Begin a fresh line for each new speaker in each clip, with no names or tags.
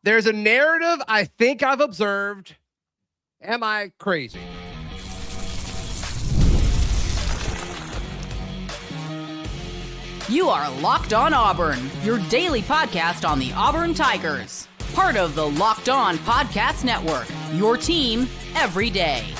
There's a narrative I think I've observed. Am I crazy?
You are Locked On Auburn, your daily podcast on the Auburn Tigers. Part of the Locked On Podcast Network, your team every day.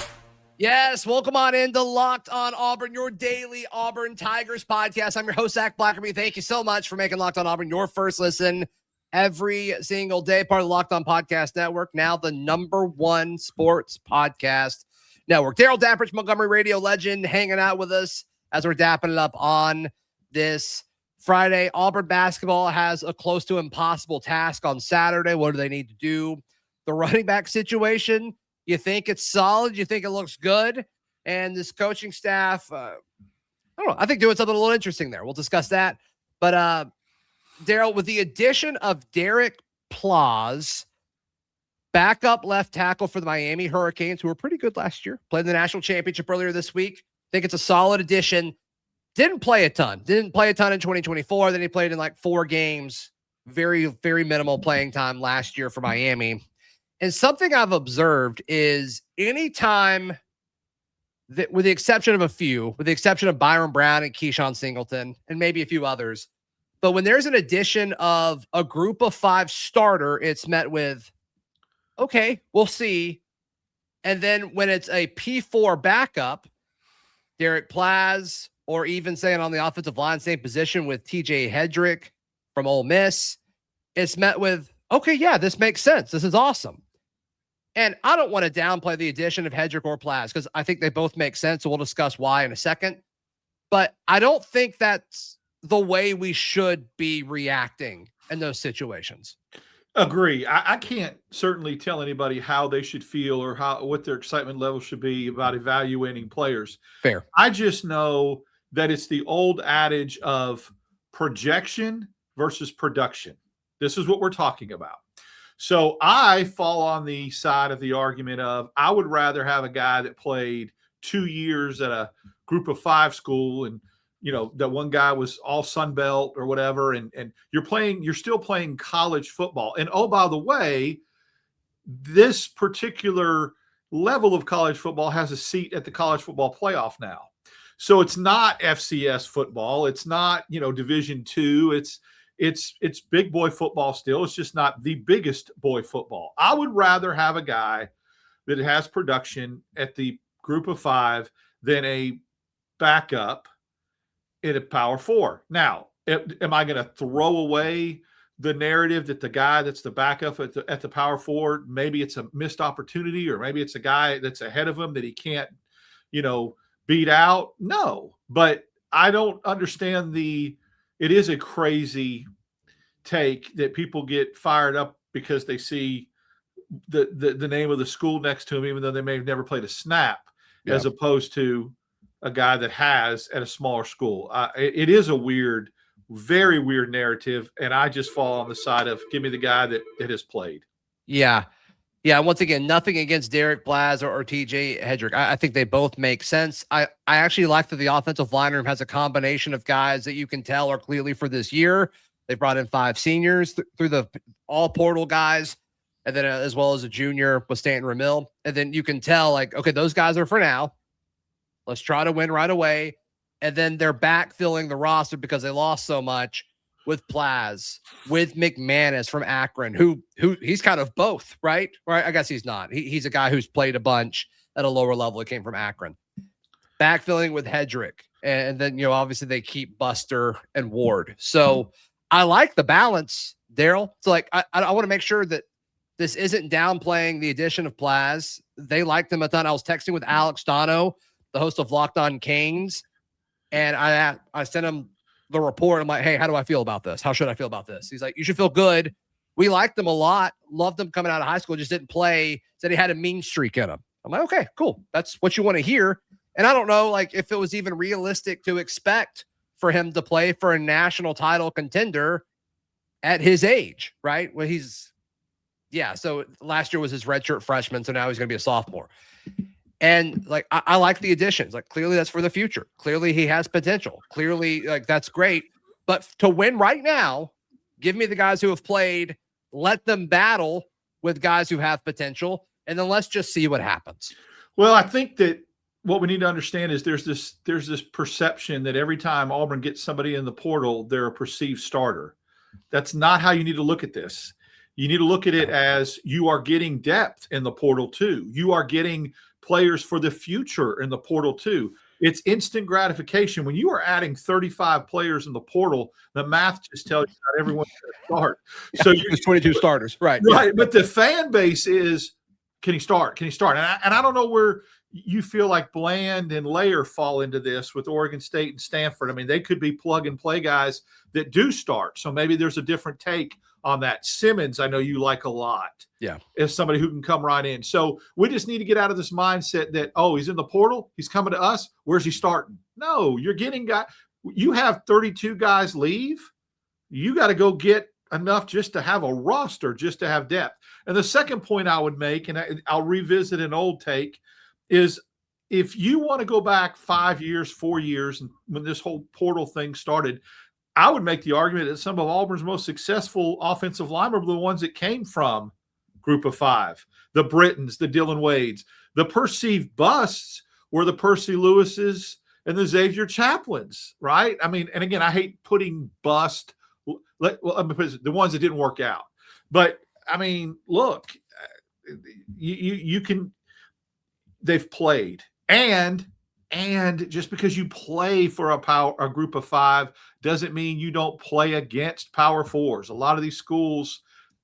Yes, welcome on into Locked On Auburn, your daily Auburn Tigers podcast. I'm your host, Zach Blackerby. Thank you so much for making Locked On Auburn your first listen every single day. Part of the Locked On Podcast Network, now the #1 sports podcast network. Darrell, Dapprich, Montgomery radio legend, hanging out with us as we're dapping it up on this Friday. Auburn basketball has a close to impossible task on Saturday. What do they need to do? The running back situation, you think it's solid, you think it looks good, and this coaching staff, I don't know, I think doing something a little interesting there. We'll discuss that. But Darrell, with the addition of Deryc Plazz, backup left tackle for the Miami Hurricanes, who were pretty good last year, played in the national championship earlier this week. I think it's a solid addition. Didn't play a ton in 2024. Then he played in like 4 games, very, very minimal playing time last year for Miami. And something I've observed is anytime that, with the exception of a few, with the exception of Byron Brown and Keyshawn Singleton, and maybe a few others, but when there's an addition of a group of 5 starter, it's met with, okay, we'll see. And then when it's a P4 backup, Deryc Plazz, or even saying on the offensive line, same position with TJ Hedrick from Ole Miss, it's met with, okay, yeah, this makes sense. This is awesome. And I don't want to downplay the addition of Hedrick or Plazz because I think they both make sense. So we'll discuss why in a second. But I don't think that's the way we should be reacting in those situations.
Agree. I can't certainly tell anybody how they should feel or what their excitement level should be about evaluating players.
Fair.
I just know that it's the old adage of projection versus production. This is what we're talking about. So I fall on the side of the argument of I would rather have a guy that played 2 years at a group of 5 school and, you know, that one guy was all Sun Belt or whatever. And you're still playing college football. And oh, by the way, this particular level of college football has a seat at the college football playoff now. So it's not FCS football. It's not, Division II. It's big boy football still. It's just not the biggest boy football. I would rather have a guy that has production at the group of 5 than a backup in a Power 4. Now, am I going to throw away the narrative that the guy that's the backup at the Power 4, maybe it's a missed opportunity, or maybe it's a guy that's ahead of him that he can't, beat out? No, but I don't understand it is a crazy take that people get fired up because they see the name of the school next to him, even though they may have never played a snap, as opposed to a guy that has at a smaller school. It is a weird, very weird narrative, and I just fall on the side of give me the guy that has played.
Yeah. Yeah, once again, nothing against Deryc Plazz or TJ Hedrick. I think they both make sense. I actually like that the offensive line room has a combination of guys that you can tell are clearly for this year. They brought in 5 seniors through the all portal guys, and then as well as a junior with Stanton Ramil. And then you can tell, like, okay, those guys are for now. Let's try to win right away. And then they're backfilling the roster because they lost so much with Plazz, with McManus from Akron, who he's kind of both, right? Right? I guess he's not. He's a guy who's played a bunch at a lower level. He came from Akron. Backfilling with Hedrick. And then, obviously they keep Buster and Ward. So I like the balance, Darrell. So, like, I want to make sure that this isn't downplaying the addition of Plazz. They liked them a ton. I was texting with Alex Dono, the host of Locked On Canes, and I sent him the report. I'm like, hey, how do I feel about this? How should I feel about this? He's like, you should feel good. We liked them a lot. Loved them coming out of high school. Just didn't play. Said he had a mean streak in him. I'm like, okay, cool. That's what you want to hear. And I don't know, like, if it was even realistic to expect for him to play for a national title contender at his age, right? Well, so last year was his redshirt freshman. So now he's going to be a sophomore. And like, I like the additions. Like, clearly that's for the future. Clearly he has potential. Clearly, like, that's great. But to win right now, give me the guys who have played let them battle with guys who have potential, and then let's just see what happens.
Well, I think that what we need to understand is there's this perception that every time Auburn gets somebody in the portal, they're a perceived starter. That's not how you need to look at this. You need to look at it as you are getting depth in the portal too. You are getting players for the future in the portal too. It's instant gratification. When you are adding 35 players in the portal, the math just tells you not everyone's going to start. So
there's 22 starters, right?
Right,
Yeah.
but the fan base is, can he start? Can he start? And I don't know where you feel like Bland and Layer fall into this with Oregon State and Stanford. I mean, they could be plug and play guys that do start. So maybe there's a different take on that. Simmons, I know you like a lot.
Yeah.
As somebody who can come right in. So we just need to get out of this mindset that, oh, he's in the portal, he's coming to us. Where's he starting? No, you're getting guys. You have 32 guys leave. You got to go get enough just to have a roster, just to have depth. And the second point I would make, and I'll revisit an old take, is if you want to go back 5 years, 4 years, and when this whole portal thing started, I would make the argument that some of Auburn's most successful offensive linemen were the ones that came from Group of Five, the Britons, the Dylan Wades. The perceived busts were the Percy Lewises and the Xavier Chaplins, right? I mean, and again, I hate putting bust, let me put it, the ones that didn't work out. But, I mean, look, you can – they've played. And just because you play for a group of five doesn't mean you don't play against Power Fours. A lot of these schools,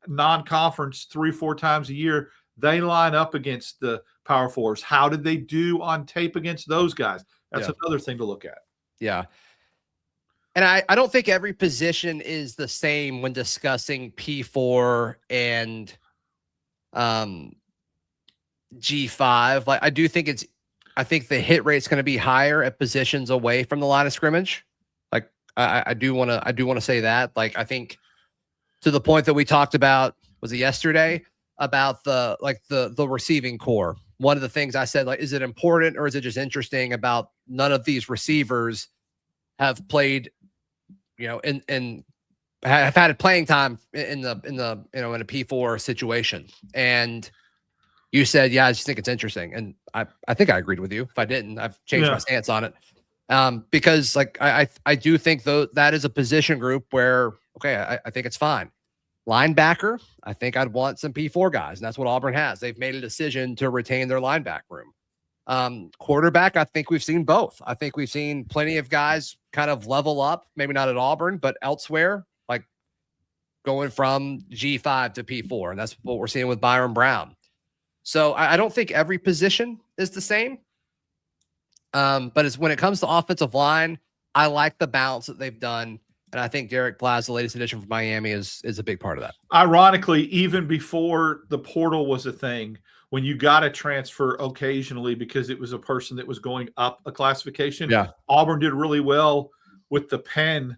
non-conference 3-4 times a year, they line up against the Power Fours. How did they do on tape against those guys? That's another thing to look at.
Yeah. And I don't think every position is the same when discussing P4 and G5. Like I think the hit rate's going to be higher at positions away from the line of scrimmage. Like I do want to say that. Like I think to the point that we talked about, was it yesterday, about the receiving core. One of the things I said, like, is it important or is it just interesting about none of these receivers have played, and have had playing time in a P4 situation. And you said, yeah, I just think it's interesting. And I think I agreed with you. If I didn't, I've changed my stance on it. Because like, I do think though that is a position group where, okay, I think it's fine. Linebacker, I think I'd want some P4 guys, and that's what Auburn has. They've made a decision to retain their linebacker room. Quarterback, I think we've seen both. I think we've seen plenty of guys kind of level up, maybe not at Auburn, but elsewhere, like going from G5 to P4. And that's what we're seeing with Byron Brown. So I don't think every position is the same. But when it comes to offensive line, I like the balance that they've done. And I think Deryc Plazz, the latest addition from Miami, is a big part of that.
Ironically, even before the portal was a thing, when you got a transfer occasionally because it was a person that was going up a classification, Auburn did really well with the Penn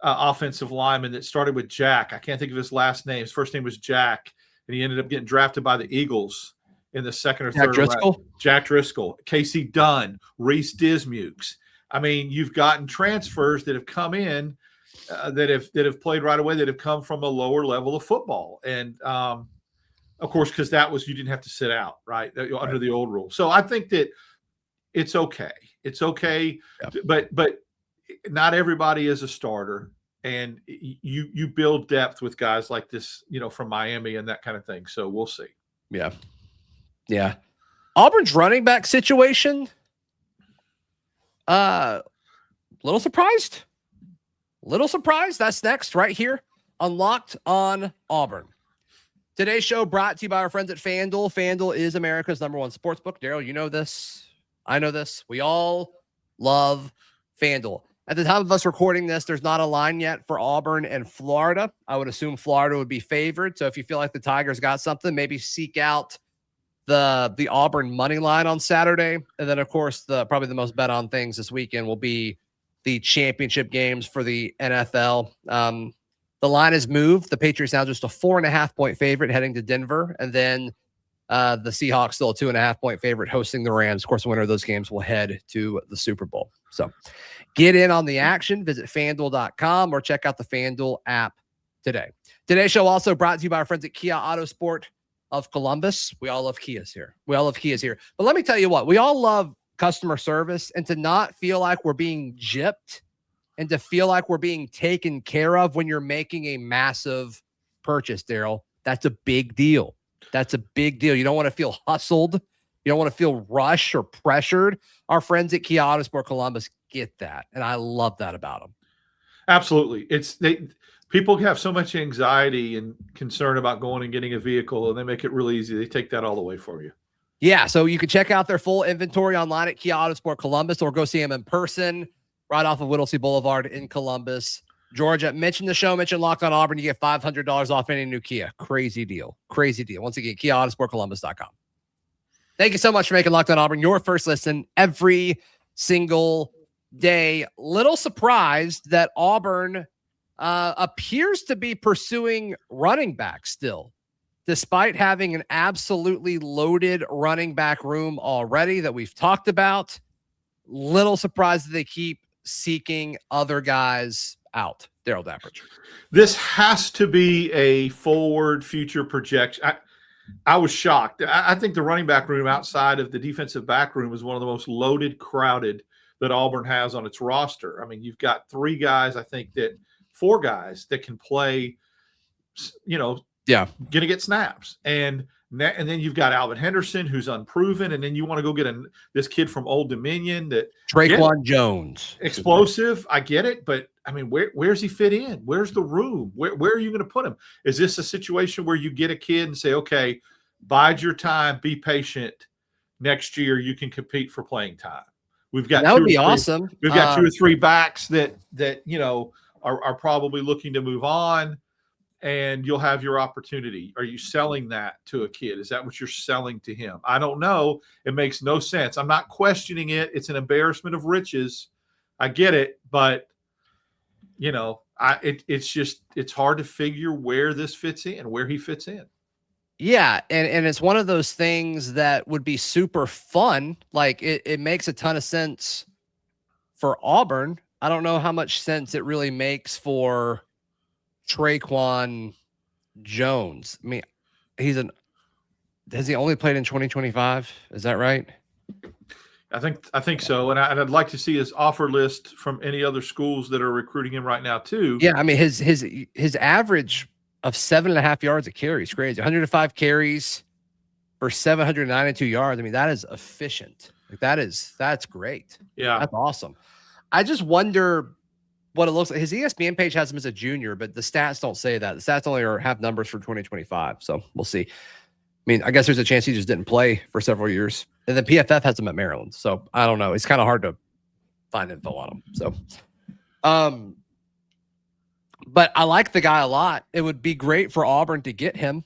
offensive lineman that started with Jack. I can't think of his last name. His first name was Jack, and he ended up getting drafted by the Eagles in the second or third round. Jack Driscoll, Casey Dunn, Reese Dismukes. I mean, you've gotten transfers that have come in that have played right away, that have come from a lower level of football. And of course, because that was, you didn't have to sit out, right? Under the old rule. So I think that it's okay. It's okay. Yeah. But not everybody is a starter. And you build depth with guys like this, from Miami and that kind of thing. So we'll see.
Yeah. Yeah. Auburn's running back situation. Little surprised. That's next right here on Locked on Auburn. Today's show brought to you by our friends at FanDuel. FanDuel is America's #1 sportsbook. Darrell, you know this. I know this. We all love FanDuel. At the time of us recording this, there's not a line yet for Auburn and Florida. I would assume Florida would be favored. So if you feel like the Tigers got something, maybe seek out the Auburn money line on Saturday. And then, of course, probably the most bet on things this weekend will be the championship games for the NFL. The line has moved. The Patriots now just a 4.5-point favorite heading to Denver. And then the Seahawks still a 2.5-point favorite hosting the Rams. Of course, the winner of those games will head to the Super Bowl. So get in on the action. Visit FanDuel.com or check out the FanDuel app today. Today's show also brought to you by our friends at Kia Autosport of Columbus. We all love Kias here. But let me tell you what, we all love customer service, and to not feel like we're being gypped and to feel like we're being taken care of when you're making a massive purchase, Darrell, that's a big deal. You don't want to feel hustled. You don't want to feel rushed or pressured. Our friends at Kia Autosport Columbus get that, and I love that about them.
Absolutely. People have so much anxiety and concern about going and getting a vehicle, and they make it really easy. They take that all away for you.
Yeah, so you can check out their full inventory online at Kia Autosport Columbus, or go see them in person right off of Whittlesey Boulevard in Columbus, Georgia. Mention the show, mention Locked on Auburn, you get $500 off any new Kia. Crazy deal. Once again, KiaAutosportColumbus.com. Thank you so much for making Locked on Auburn your first listen every single day. Little surprised that Auburn appears to be pursuing running back still, despite having an absolutely loaded running back room already that we've talked about. Little surprised that they keep seeking other guys out. Darrell Dapprich.
This has to be a forward future projection. I was shocked. I think the running back room outside of the defensive back room is one of the most loaded, crowded that Auburn has on its roster. I mean, you've got four guys that can play, going to get snaps. And then you've got Alvin Henderson, who's unproven. And then you want to go get this kid from Old Dominion, that
Traquan Jones.
Explosive. I get it. But I mean, where's he fit in? Where's the room? Where are you going to put him? Is this a situation where you get a kid and say, okay, bide your time, be patient. Next year you can compete for playing time.
That would be awesome.
We've got 2 or 3 backs that are probably looking to move on, and you'll have your opportunity. Are you selling that to a kid? Is that what you're selling to him? I don't know. It makes no sense. I'm not questioning it. It's an embarrassment of riches. I get it, but it's hard to figure where this fits in, where he fits in.
Yeah, and it's one of those things that would be super fun. Like it makes a ton of sense for Auburn. I don't know how much sense it really makes for Traquan Jones. I mean, has he only played in 2025? Is that right?
I think so. And I'd like to see his offer list from any other schools that are recruiting him right now too.
Yeah, I mean his average of 7.5 yards a carry is crazy. 105 carries for 792 yards. I mean, that is efficient. Like that's great.
Yeah,
that's awesome. I just wonder what it looks like. His ESPN page has him as a junior, but the stats don't say that. The stats only have numbers for 2025. So we'll see. I mean, I guess there's a chance he just didn't play for several years. And then PFF has him at Maryland. So I don't know. It's kind of hard to find info on him. So, but I like the guy a lot. It would be great for Auburn to get him.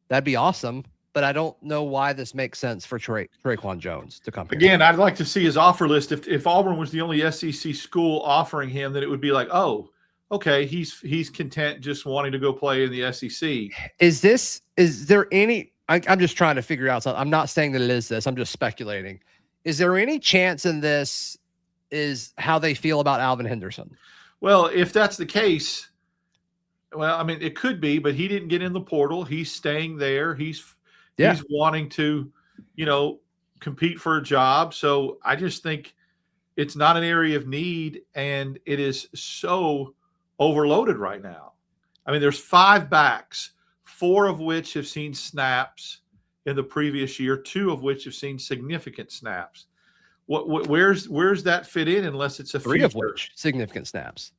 That'd be awesome. But I don't know why this makes sense for Traquan Jones to come here.
Again, I'd like to see his offer list. If Auburn was the only SEC school offering him, then it would be like, oh, okay, he's content just wanting to go play in the SEC.
Is there any – I'm just trying to figure out something. I'm not saying that it is this. I'm just speculating. Is there any chance in this is how they feel about Alvin Henderson?
Well, if that's the case – well, I mean, it could be, but he didn't get in the portal. He's staying there. He's wanting to, compete for a job. So I just think it's not an area of need, and it is so overloaded right now. I mean, there's 5 backs, 4 of which have seen snaps in the previous year, 2 of which have seen significant snaps. Where's that fit in unless it's a
3 of which significant snaps?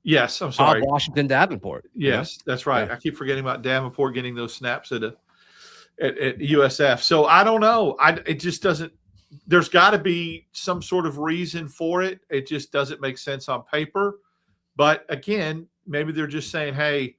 Yes, I'm sorry.
Washington Davenport.
Yes, that's right. Yeah. I keep forgetting about Davenport getting those snaps at USF. So I don't know. It just doesn't. There's got to be some sort of reason for it. It just doesn't make sense on paper. But again, maybe they're just saying, "Hey,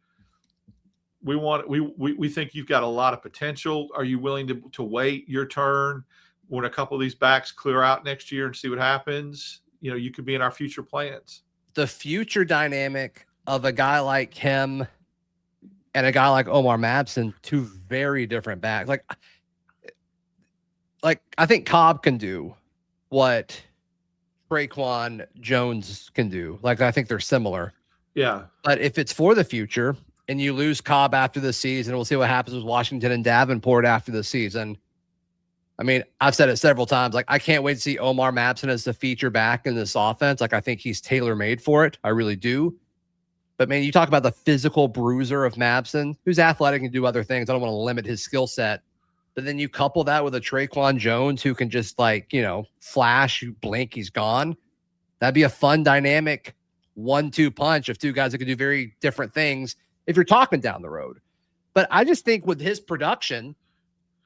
we think you've got a lot of potential. Are you willing to wait your turn when a couple of these backs clear out next year and see what happens? You could be in our future plans."
The future dynamic of a guy like him and a guy like Omar Mabson, 2 very different backs. Like I think Cobb can do what Traquan Jones can do. Like I think they're similar.
Yeah.
But if it's for the future and you lose Cobb after the season, we'll see what happens with Washington and Davenport after the season. I mean, I've said it several times. Like, I can't wait to see Omar Mapson as the feature back in this offense. Like, I think he's tailor-made for it. I really do. But, man, you talk about the physical bruiser of Mapson, who's athletic and do other things. I don't want to limit his skill set. But then you couple that with a Traquan Jones who can just, like, you know, flash, you blink, he's gone. That'd be a fun, dynamic 1-2 punch of two guys that could do very different things if you're talking down the road. But I just think with his production,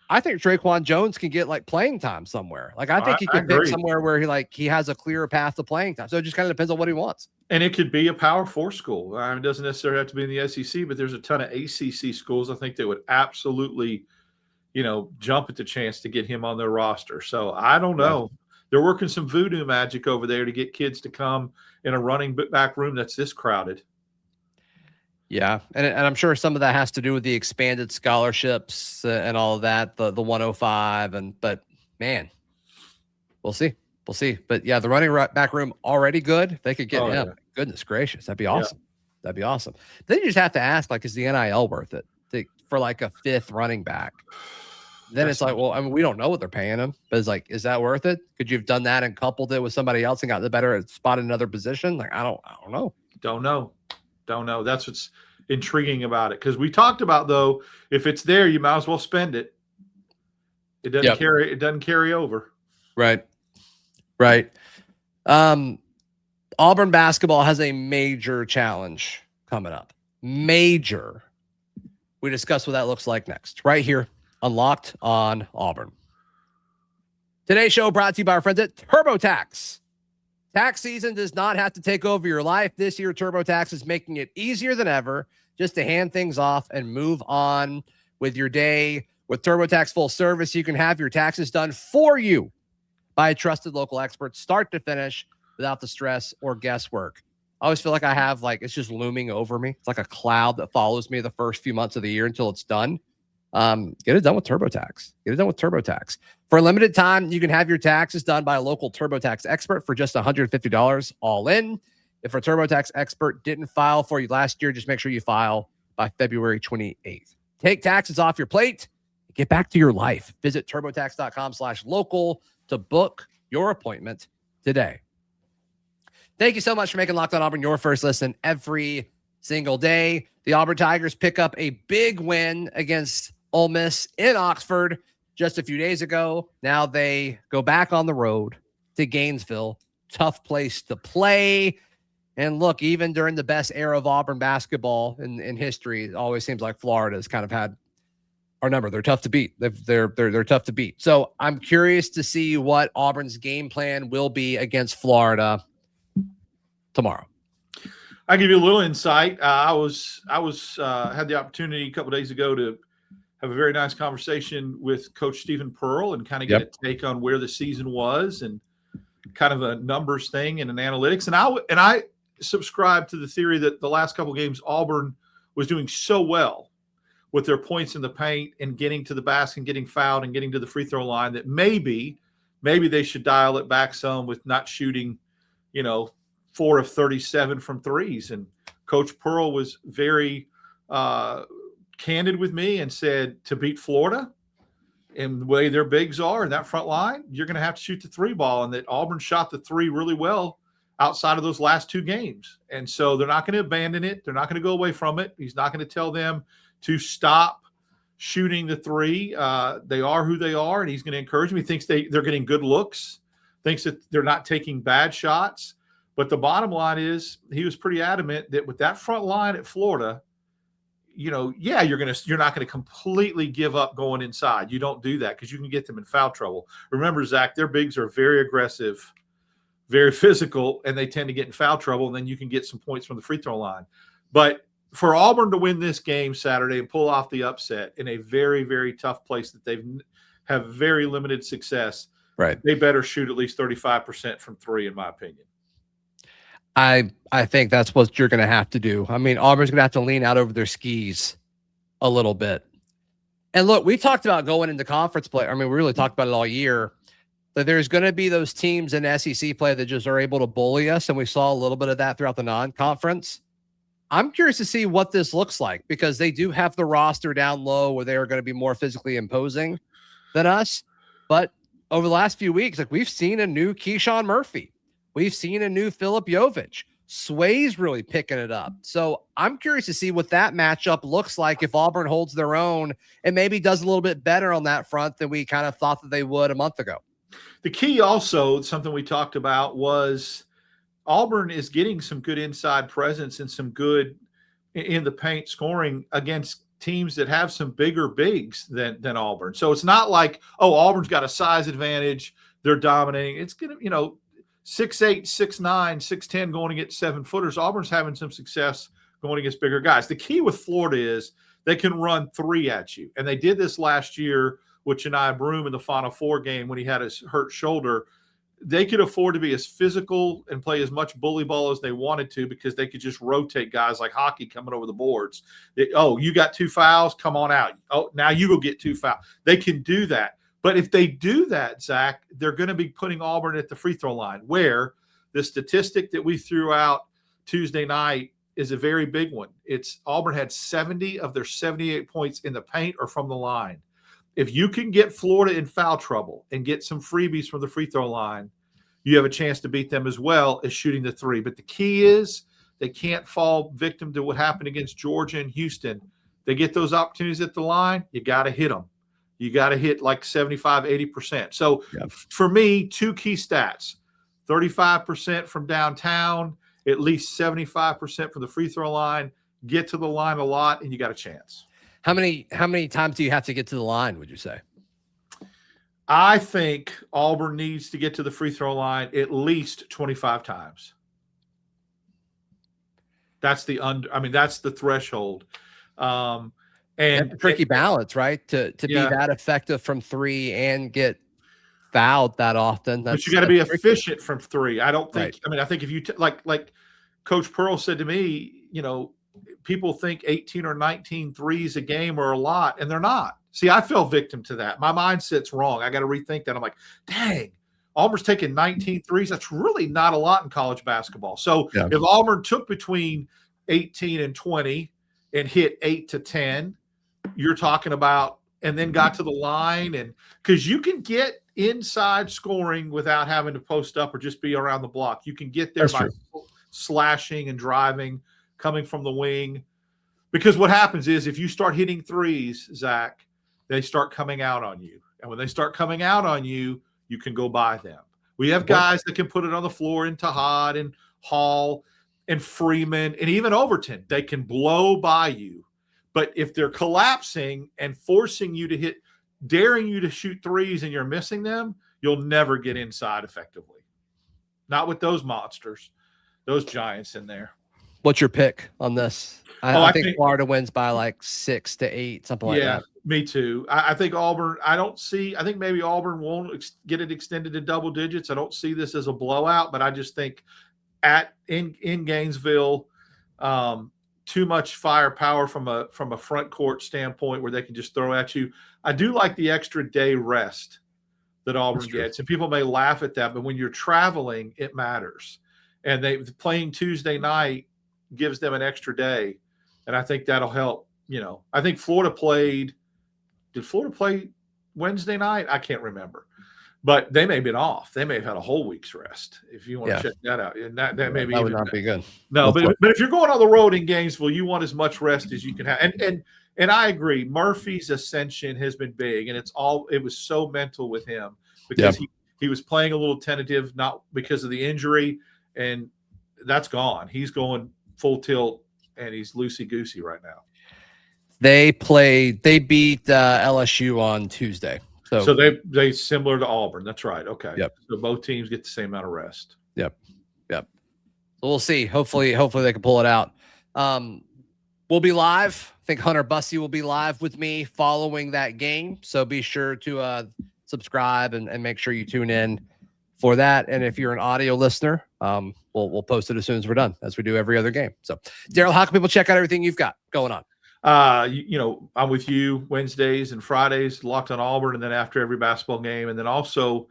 I think Traquan Jones can get like playing time somewhere. Like, I think he can pick somewhere where he has a clearer path to playing time. So it just kind of depends on what he wants.
And it could be a Power 4 school. I mean, it doesn't necessarily have to be in the SEC, but there's a ton of ACC schools I think that would absolutely, you know, jump at the chance to get him on their roster. So I don't know. Yeah. They're working some voodoo magic over there to get kids to come in a running back room that's this crowded.
Yeah, and I'm sure some of that has to do with the expanded scholarships and all of that, the 105, but man, we'll see. But yeah, the running back room already good. If they could get him. Yeah. Goodness gracious, that'd be awesome. Yeah. That'd be awesome. Then you just have to ask, like, is the NIL worth it for like a fifth running back? Then it's like, well, I mean, we don't know what they're paying him, but it's like, is that worth it? Could you have done that and coupled it with somebody else and got the better spot in another position? Like, I don't know.
Don't know. That's what's intriguing about it. Because we talked about, though, if it's there, you might as well spend it. It doesn't carry over.
Right. Auburn basketball has a major challenge coming up. Major. We discuss what that looks like next, right here on Locked on Auburn. Today's show brought to you by our friends at TurboTax. Tax season does not have to take over your life. This year, TurboTax is making it easier than ever just to hand things off and move on with your day. With TurboTax Full Service, you can have your taxes done for you by a trusted local expert, start to finish, without the stress or guesswork. I always feel like I have, like, it's just looming over me. It's like a cloud that follows me the first few months of the year until it's done. Get it done with TurboTax. For a limited time, you can have your taxes done by a local TurboTax expert for just $150 all in. If a TurboTax expert didn't file for you last year, just make sure you file by February 28th. Take taxes off your plate. Get back to your life. Visit TurboTax.com/local to book your appointment today. Thank you so much for making Locked on Auburn your first listen every single day. The Auburn Tigers pick up a big win against Ole Miss in Oxford just a few days ago. Now they go back on the road to Gainesville. Tough place to play. And look, even during the best era of Auburn basketball in history, it always seems like Florida's kind of had our number. They're tough to beat. They're tough to beat. So I'm curious to see what Auburn's game plan will be against Florida tomorrow.
I'll give you a little insight. I had the opportunity a couple of days ago to have a very nice conversation with Coach Stephen Pearl and kind of get a take on where the season was and kind of a numbers thing and an analytics. And I subscribe to the theory that the last couple of games Auburn was doing so well with their points in the paint and getting to the basket and getting fouled and getting to the free throw line that maybe they should dial it back some with not shooting, 4 of 37 from threes. And Coach Pearl was very candid with me and said to beat Florida and the way their bigs are in that front line, you're going to have to shoot the three ball, and that Auburn shot the three really well outside of those last two games. And so they're not going to abandon it. They're not going to go away from it. He's not going to tell them to stop shooting the three. They are who they are, and he's going to encourage them. He thinks they're getting good looks, thinks that they're not taking bad shots. But the bottom line is he was pretty adamant that with that front line at Florida, you're not going to completely give up going inside. You don't do that because you can get them in foul trouble. Remember, Zach, their bigs are very aggressive, very physical, and they tend to get in foul trouble, and then you can get some points from the free throw line. But for Auburn to win this game Saturday and pull off the upset in a very, very tough place that they have very limited success,
right?
They better shoot at least 35% from three, in my opinion.
I think that's what you're going to have to do. I mean, Auburn's going to have to lean out over their skis a little bit. And look, we talked about going into conference play. I mean, we really talked about it all year. That there's going to be those teams in SEC play that just are able to bully us, and we saw a little bit of that throughout the non-conference. I'm curious to see what this looks like because they do have the roster down low where they are going to be more physically imposing than us. But over the last few weeks, like we've seen a new Keyshawn Murphy. We've seen a new Philip Jovic. Sway's really picking it up. So I'm curious to see what that matchup looks like if Auburn holds their own and maybe does a little bit better on that front than we kind of thought that they would a month ago.
The key also, something we talked about, was Auburn is getting some good inside presence and some good in the paint scoring against teams that have some bigger bigs than Auburn. So it's not like, oh, Auburn's got a size advantage, they're dominating. It's going to, 6'8", 6'9", 6'10", going against 7-footers. Auburn's having some success going against bigger guys. The key with Florida is they can run three at you. And they did this last year with Chani Broome in the Final Four game when he had his hurt shoulder. They could afford to be as physical and play as much bully ball as they wanted to because they could just rotate guys like hockey coming over the boards. You got 2 fouls, come on out. Oh, now you go get 2 fouls. They can do that. But if they do that, Zach, they're going to be putting Auburn at the free throw line, where the statistic that we threw out Tuesday night is a very big one. It's Auburn had 70 of their 78 points in the paint or from the line. If you can get Florida in foul trouble and get some freebies from the free throw line, you have a chance to beat them as well as shooting the three. But the key is they can't fall victim to what happened against Georgia and Houston. They get those opportunities at the line, you got to hit them. You got to hit like 75, 80%. So for me, 2 key stats, 35% from downtown, at least 75% from the free throw line, get to the line a lot, and you got a chance.
How many times do you have to get to the line, would you say?
I think Auburn needs to get to the free throw line at least 25 times. That's the threshold. And
a tricky balance, right? To be that effective from 3 and get fouled that often.
But you got to be efficient from 3. I don't think. Right. I think if you like Coach Pearl said to me, people think 18 or 19 threes a game are a lot, and they're not. See, I fell victim to that. My mindset's wrong. I got to rethink that. I'm like, dang, Auburn's taking 19 threes. That's really not a lot in college basketball. So if Auburn took between 18 and 20 and hit 8 to 10, you're talking about, and then got to the line, and because you can get inside scoring without having to post up or just be around the block. You can get there by slashing and driving, coming from the wing. Because what happens is if you start hitting threes, Zach, they start coming out on you. And when they start coming out on you, you can go by them. We have guys that can put it on the floor in Tahad and Hall and Freeman and even Overton. They can blow by you. But if they're collapsing and forcing you to hit, daring you to shoot threes and you're missing them, you'll never get inside effectively. Not with those monsters, those giants in there.
What's your pick on this? I think Florida wins by like 6 to 8, something like that.
Yeah, me too. I think Auburn, I think maybe Auburn won't get it extended to double digits. I don't see this as a blowout, but I just think in Gainesville, too much firepower from a front court standpoint where they can just throw at you. I do like the extra day rest that Auburn gets, and people may laugh at that, but when you're traveling, it matters. And playing Tuesday night gives them an extra day, and I think that'll help. I think Florida played. Did Florida play Wednesday night? I can't remember, but they may have been off. They may have had a whole week's rest. If you want to check that out, and that maybe
would not be good.
No, but if you're going on the road in Gainesville, you want as much rest as you can have. And I agree. Murphy's ascension has been big, and it was so mental with him because he was playing a little tentative, not because of the injury, and that's gone. He's going full tilt, and he's loosey-goosey right now.
They beat LSU on Tuesday.
So they similar to Auburn. That's right. Okay. Yep. So both teams get the same amount of rest.
Yep. So we'll see. Hopefully they can pull it out. We'll be live. I think Hunter Bussey will be live with me following that game. So be sure to subscribe and make sure you tune in for that. And if you're an audio listener, we'll post it as soon as we're done, as we do every other game. So Darrell, how can people check out everything you've got going on?
I'm with you Wednesdays and Fridays, Locked on Auburn, and then after every basketball game, and then also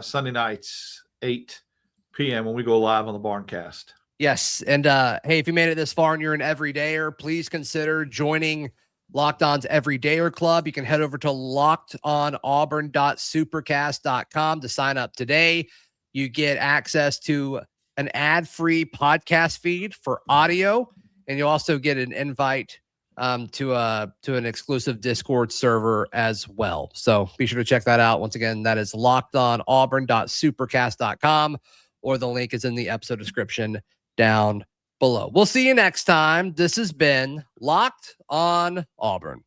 Sunday nights, 8 p.m. when we go live on the Barncast.
Yes. And hey, if you made it this far and you're an everydayer, please consider joining Locked On's Everydayer Club. You can head over to lockedonauburn.supercast.com to sign up today. You get access to an ad-free podcast feed for audio, and you also get an invite to an exclusive Discord server as well. So be sure to check that out. Once again, that is lockedonauburn.supercast.com, or the link is in the episode description down below. We'll see you next time. This has been Locked on Auburn.